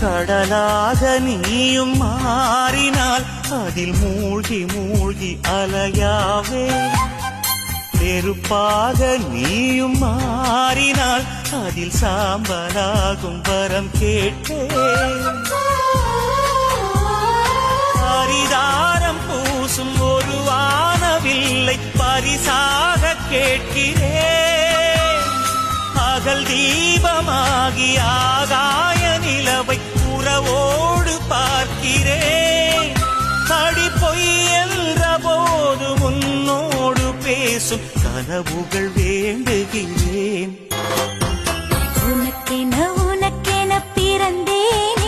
கடலாக நீயும் மாறினால் அதில் மூழ்கி மூழ்கி அலையாவே. நெருப்பாக நீயும் மாறினால் அதில் சாம்பலாகும் வரம் கேட்டேன். பரிதாரம் பூசும் ஒரு வானவில்லை பரிசாக கேட்கிறேன். பகல் தீபமாகி ஆகாய நிலவை உறவோடு பார்க்கிறேன். அடி பொய் என்ற போது முன்னோடு பேசும் கனவுகள் வேண்டுகிறேன். உனக்கென உனக்கென பிறந்தேன்